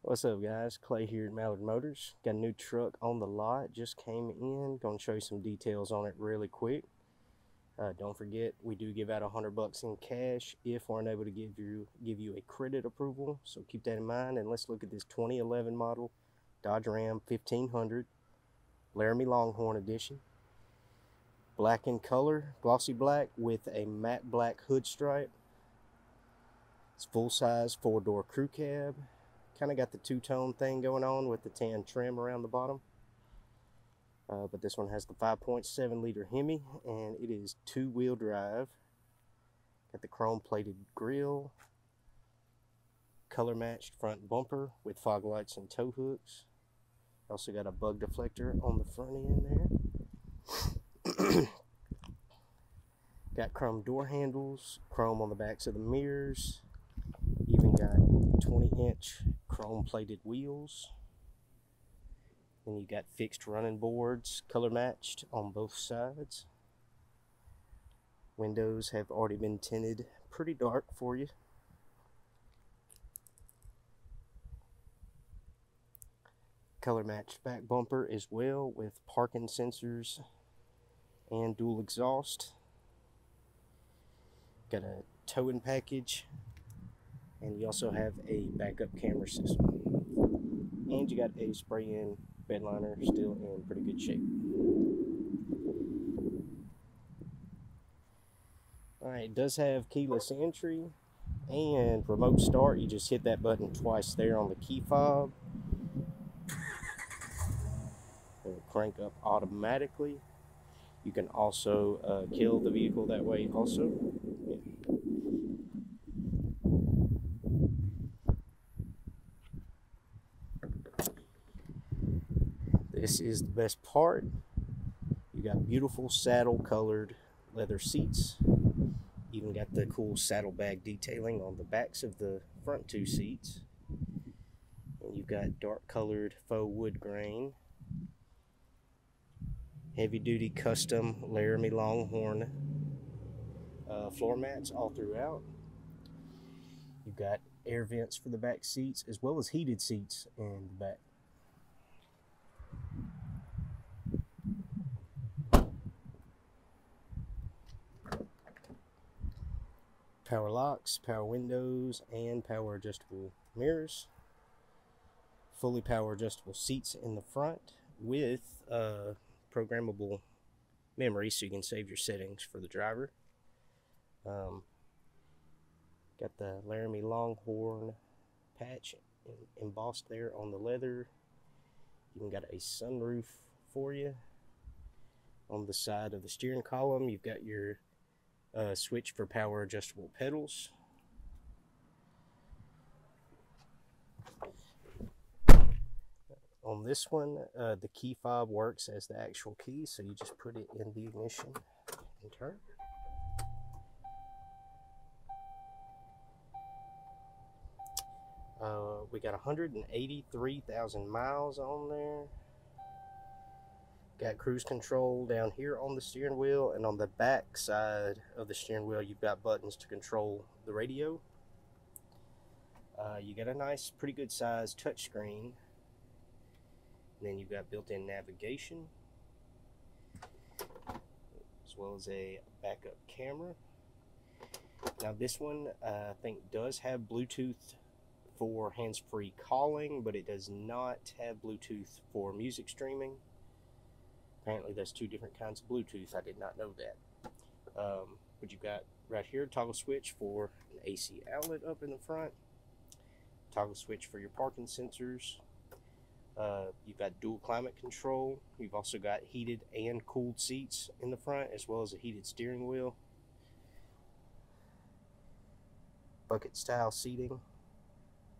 What's up, guys? Clay here at Mallard Motors. Got a new truck on the lot, just came in. Gonna show you some details on it really quick. Don't forget, we do give out $100 in cash if we're unable to give you a credit approval, so keep that in mind. And let's look at this 2011 model Dodge Ram 1500 Laramie Longhorn edition. Black in color, glossy black with a matte black hood stripe. It's full-size 4-door crew cab. Kind of got the two-tone thing going on with the tan trim around the bottom. But this one has the 5.7 liter Hemi, and it is 2-wheel drive. Got the chrome plated grille, color matched front bumper with fog lights and tow hooks. Also got a bug deflector on the front end there. Got chrome door handles, chrome on the backs of the mirrors. Even got 20-inch chrome plated wheels. Then you got fixed running boards, color matched on both sides. Windows have already been tinted pretty dark for you. Color matched back bumper as well with parking sensors and dual exhaust. Got a towing package, and you also have a backup camera system. And you got a spray-in bed liner, still in pretty good shape. Alright, it does have keyless entry and remote start. You just hit that button twice there on the key fob. It'll crank up automatically. You can also kill the vehicle that way also. Yeah. This is the best part. You got beautiful saddle colored leather seats. Even got the cool saddlebag detailing on the backs of the front two seats. And you've got dark colored faux wood grain. Heavy duty custom Laramie Longhorn floor mats all throughout. You've got air vents for the back seats as well as heated seats in the back. Power locks, power windows, and power adjustable mirrors. Fully power adjustable seats in the front with programmable memory, so you can save your settings for the driver. Got the Laramie Longhorn patch embossed there on the leather. Even got a sunroof for you. On the side of the steering column, you've got your switch for power adjustable pedals. On this one, the key fob works as the actual key, so you just put it in the ignition and turn. We got 183,000 miles on there. Got cruise control down here on the steering wheel, and on the back side of the steering wheel you've got buttons to control the radio. You got a nice, pretty good size touchscreen. And then you've got built-in navigation, as well as a backup camera. Now this one I think does have Bluetooth for hands-free calling, but it does not have Bluetooth for music streaming. Apparently there's two different kinds of Bluetooth. I did not know that. But you've got right here a toggle switch for an AC outlet up in the front. Toggle switch for your parking sensors. You've got dual climate control. You've also got heated and cooled seats in the front, as well as a heated steering wheel. Bucket style seating.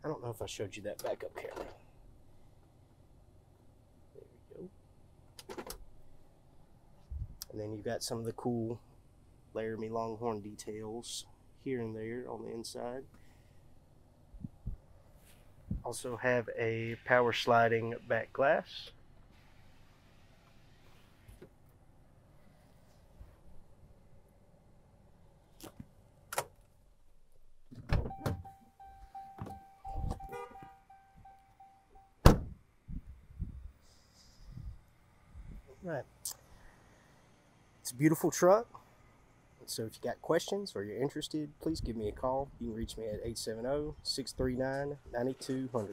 I don't know if I showed you that backup camera. There we go. And then you've got some of the cool Laramie Longhorn details here and there on the inside. Also have a power sliding back glass. Right. It's a beautiful truck. So if you got questions or you're interested, please give me a call. You can reach me at 870-639-9200.